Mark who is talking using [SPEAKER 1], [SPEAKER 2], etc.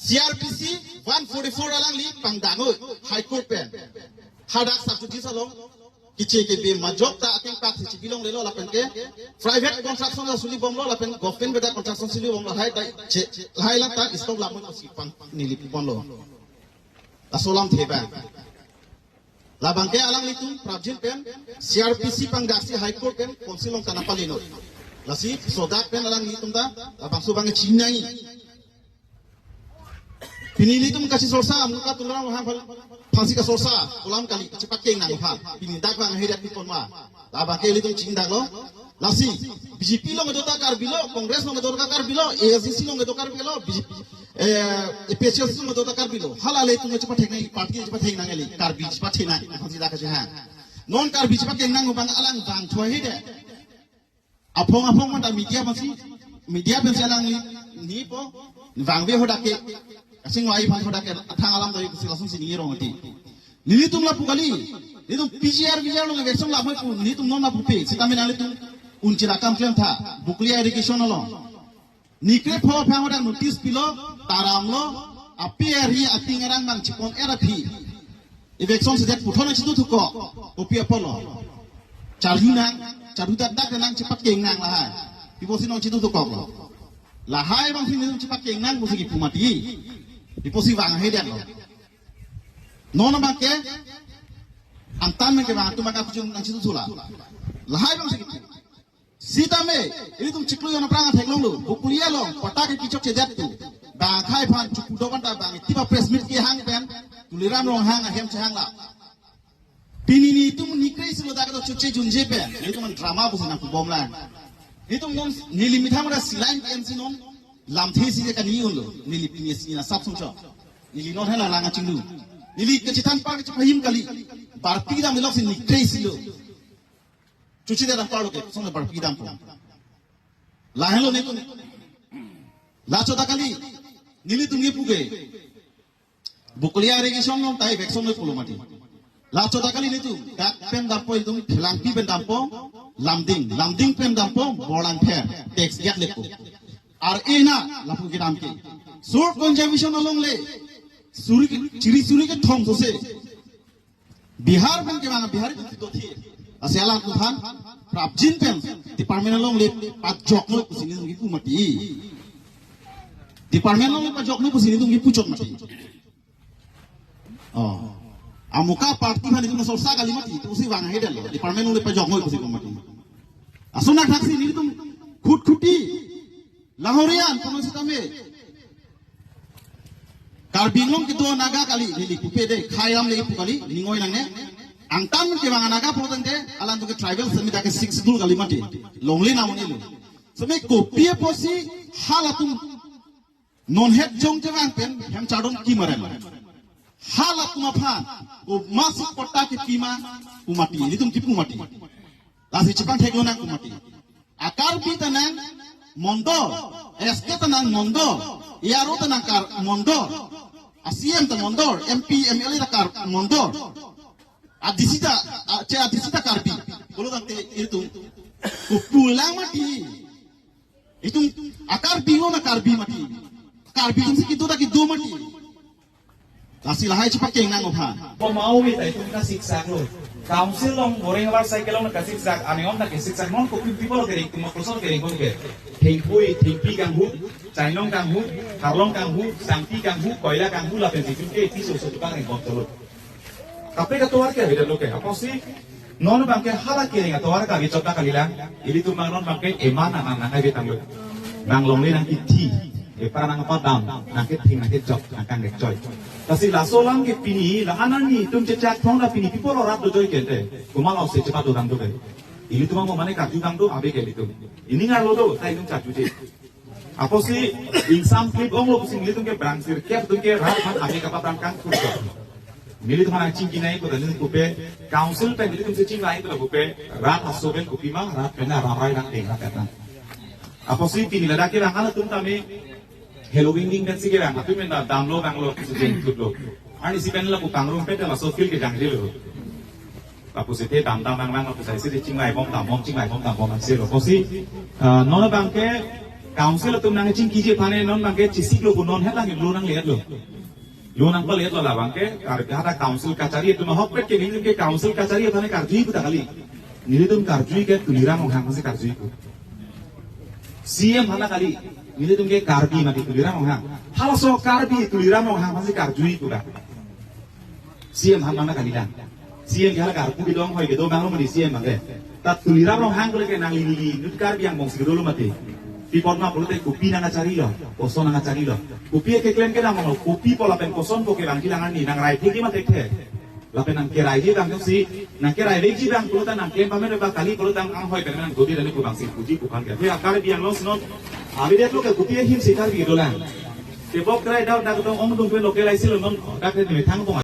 [SPEAKER 1] CRPC 144 alang li pangdango High Court pen hadak substitute salong kiche ke be majok ta ating pak si bilong lelo lapen ke private construction la suli bom lo lapen government beda construction suli bom lo hai dai hai la ta stop la mon si pang nili pon lo asolam theba la bangke alang li tu prajin pen CRPC pangdaksi High Court pen konsilong tanapalino lasi sodak pen alang li tumda bangsu bange chinai pinili tum kasih sorsa muka tulang wahang pangsi ka sorsa ulam kali cepat keng nang phan pinindak bang hidat pipon ma labang ke litung cindak lo lasi BJP lo ngedota kar bilo kongres lo ngedota kar bilo ASC lo ngedota kar bilo BJP PCLC lo ngedota kar bilo halale tum cepat heng nang parti cepat heng nang eli kar bi cepat heng nang pangsi dak kasih ha non kar bi cepat keng nang bang alang bang choi hide apong mata media pangsi alang ni po bang be hodake asing wai phang khoda ke athang alam doi kusi lasung sini rong ti ni tum la pukali ni tum PCR lo ngeksong la phai pu ni tum non na pupe sitami nali tum unchira kam klem tha bukliya irrigation lo nikre pho phang hoda notice pilo taram lo apiari atingarang mang chipon era phi election se det puthona chitu thuko opia polo charuda dak nang cepat keng nang la hai piposi nong chitu thuko la hai bang sini cepat keng nang musi ki pumati Diposi bang hedian lo, nona bangke, antam bangke bang tu bangke kucing nang situ sula, lahai bang segitu. Sita me, ini tum ciklu yang perang athek long lo, bukulia long, kota ke kicok cedat tu, bang khai pan cukup dokan ta bang, tiba press meet ki hang pen, tuliran long hang ahem cehang la. Pini ni itu menikrai silo dak tu cuci junje pen, itu man drama bukan nak bom lah. Itu nom nilimitham ada silain pen sinom. Lam thi si ka ni un lo nili pini si na sap sum cho nili non hela langa chinglu nili ke chitan pa ke phahim kali barpi dam lok si nikrai si lo chuchi da pa lo ke song barpi dam po la helo ne tu la chota kali nili tu ngi puge bukulia irrigation nom tai vek song le pulo mati la chota kali ne tu dak pen dam po itu philang pi pen dam po lamding pen dam po bolang pher tax yak le po আর এই না লাফু কি নাম কি সুর conservation along le suri ke thong sose bihar ban ke mana bihar to thi asiala tuhan prabjin pen department along le pat jok no kusini ngi pu mati department along le pat jok no kusini ngi pu chok mati oh amuka parti bhan itu sorsa kali mati tu si wang hedel department along le pat jok no kusini mati asuna thaksi ni tum khuti Lahorian pemerintah me, karbinglong kita naga kali nili kupe de khayam lagi kali ningoi nangne, angtan ke bang naga proten de alam tu ke tribal semita ke 6 dulu kali mati, longli namun ilu, semai kopi posi halatum non head jong jang pen hem cadon kimaren, halatum apa, ko masuk kota ke kima kumati, ini tum kipu mati, lasi cepat heglona kumati, akar pita nang Mondor, SK tenang Mondor, IARO tenang kar Mondor, ASEAN tenang Mondor, MP MLA kar Mondor, Adisita karbi, kalau nanti itu, pulang mati, itu akar bingung nak karbi mati, karbi itu kita tak itu mati, kasih lahai cepat keng nang ophan.
[SPEAKER 2] Mau itu kita siksa lo. Council long goreng war cycle long kasih sak aneom tak kasih sak non kopi people kering cuma person kering kon ke thingpui thingpi kang hu chainong kang hu harlong kang hu sangti kang hu koila kang hu la pen situ ke tiso so tukang eng botol kape ka toar ke beda loke apa sih non bangke hala kering toar ka gicota kalila ili tu mangnon bangke emana nang ngai betang lo nang long le nang kiti para nang apa dam nang ke thing nang ke jok nang kang dek joy Kasi lasolang ke pini, la anan ni tum cecak thong la pini people orang tu joy kente, kumal au se cepat orang tu ke. Ini tu mau mana kaju dang tu abe ke itu. Ini ngar lo tu, tay tum caju je. Apa sih insam klip ong lo pusing ini tum ke berangsir kep tum ke rat mat abe kapal berangkang tu. Mili tu mana cingki naik tu dan ini kupe council pen ini tum cing lain tu la kupe rat asoben kupi mah rat pena ramai dang deng rat kata. Apa sih pini la dak ke rangana tum tame Halloween ding kan sige bang, tapi menda damlo banglo sejeng tutlo. Ani si pen la ku pangrum pete la sofil ke jang dilo. Lapu sete dam bang lapu sai sete cingai bom dam bom cingai bom dam bom selo. Kosi nona bangke council tum nang ching kiji phane non bangke chisik lo non het lang lo nang liat lo lo nang ko liat lo la bangke kar hata council kachari tum hokpet ke ni ke council kachari phane karjui ku takali ni tum karjui ke tulira mong hang se karjui ku CM hana kali ni tum ke karbi mati tulira mong hang hala so karbi tulira mong hang se karjui ku da CM hana kali dan CM hala karbu bi dong hoi ke do bang lo mati CM bangke tat tulira mong hang ko ke nang lili nut karbi yang mong siguro lo mati Pipot ma puluh kopi nang cari lo, koson nang cari lo. Kopi ke klaim ke nang mau, kopi pola pen koson ko ke bang kilangan ni nang rai tegi ma tekhe. Lapen nang kerai je bang si, nang kerai legi bang puluh nang klaim pamer ba kali puluh ang hoi pen nang gobi dan ko bang si puji ko kan ke. He akar biang lo snon, abi det lo ke kopi him sikar bi dolan. Ke bok kerai daw dak dong ong dong pe lo ke lai si lo non dak ni thang ko